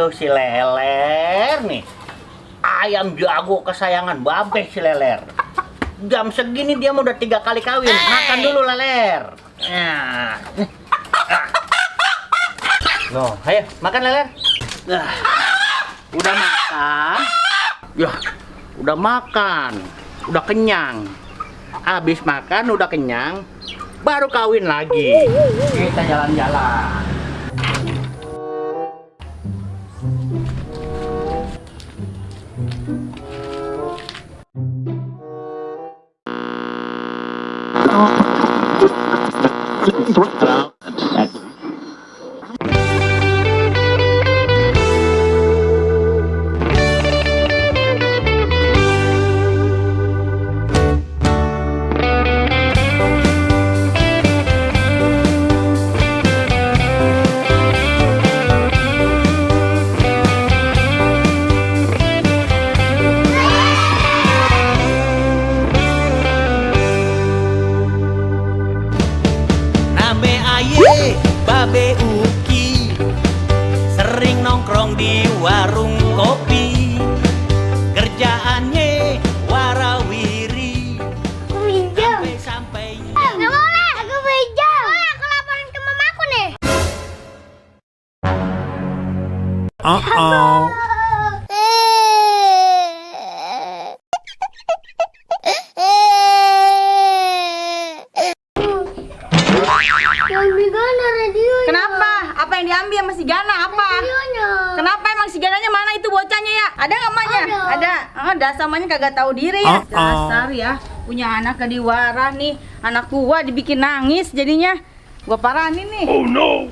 Aduh si Leler nih. Ayam jago kesayangan Babe si Leler. Jam segini dia udah 3 kali kawin. Makan dulu Leler. Nah. Loh, ayo makan Leler. Udah makan. Ya, udah makan. Udah kenyang. Habis makan udah kenyang, baru kawin lagi. Kita jalan-jalan. Babe Uki sering nongkrong di warung kopi, kerjaannya warawiri. Aku pinjam. Sampai Nggak boleh, aku pinjam. Aku laporin ke mamaku nih. Kenapa? Apa yang diambil sama si Gana? Apa? Kenapa emang si Gananya mana itu bocahnya ya? Ada nggak emaknya? Ada. Oh, dasar emaknya kagak tahu diri ya. Dasar ya. Punya anak gak diwarah nih. Anak gua dibikin nangis jadinya. Gua parahin nih. Oh no.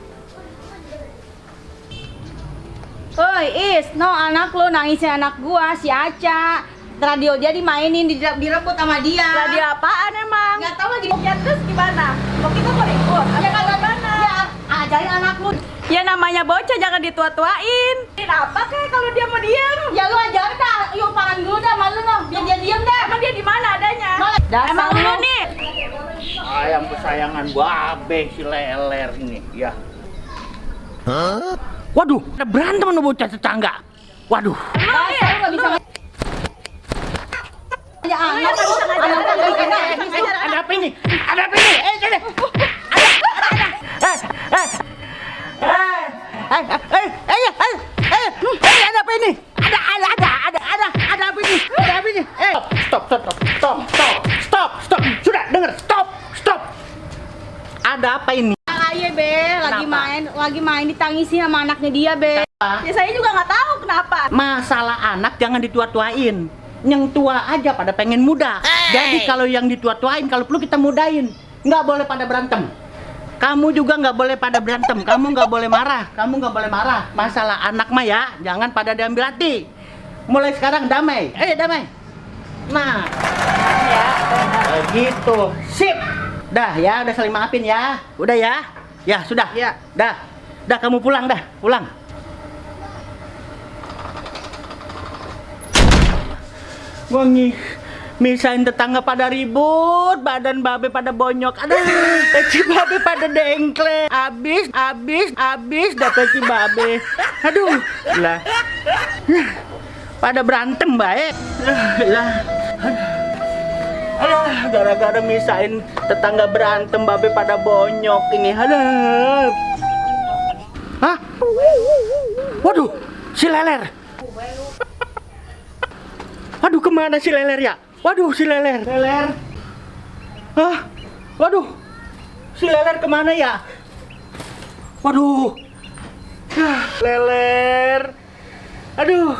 Oi, no anak lu nangisnya anak gua si Aca. Radio dia dimainin, direbut sama dia. Radio apaan emang? Nggak tahu lagi. Ya terus gimana? Kok kita mau ikut? Ya kagak mana? Ya, ajarin anak lu. Ya namanya bocah jangan ditua-tuain. Kenapa kayak kalau dia mau diem? Ya lu ajarin dah, yuk paran dulu dah malu noh, biar dia diem dah. Emang dia di mana adanya? Dasar Emang lu lu. nih? Ayam kesayangan Babe si Leler ini, ya. Waduh, ada berantem sama bocah tetangga. Waduh. Emang nih? Dasar lu nggak bisa. Ya anak lu, Ada apa ini? Ada apa ini? Sini. Ada apa ini? Ada apa ini? Ada apa ini? Stop. Sudah dengar, stop. Ada apa ini? Ayo be, lagi main ditangisin sama anaknya dia be. Ya saya juga nggak tahu kenapa. Masalah anak jangan ditua-tuain. Yang tua aja pada pengen muda. Jadi kalau yang ditua-tuain, kalau perlu kita mudain. Nggak boleh pada berantem. Kamu juga nggak boleh pada berantem. Kamu nggak boleh marah. Masalah anak mah ya, jangan pada diambil hati. Mulai sekarang damai. Damai. Nah, ya, gitu. Sip. Dah ya, udah saling maafin ya. Udah ya. Ya sudah. Ya. Dah kamu pulang dah. Pulang. Wangi, misain tetangga pada ribut, badan Babe pada bonyok, aduh, peci Babe pada dengkle, abis, dah peci Babe, aduh, lah, pada berantem baik, lah, aduh, gara-gara misain tetangga berantem, Babe pada bonyok ini, aduh, hah, waduh, si Leler. Aduh, kemana si Leler ya? Waduh, si Leler. Hah? Waduh, si Leler kemana ya? Waduh, Leler. Aduh.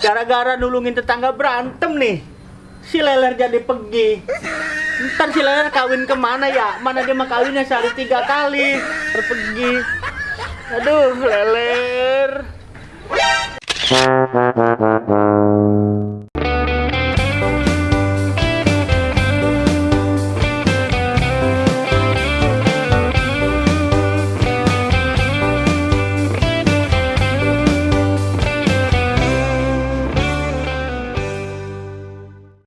Gara-gara nulungin tetangga berantem nih, si Leler jadi pergi. Ntar si Leler kawin kemana ya? Mana dia mah kawinnya sehari 3 kali. Pergi. Aduh, Leler.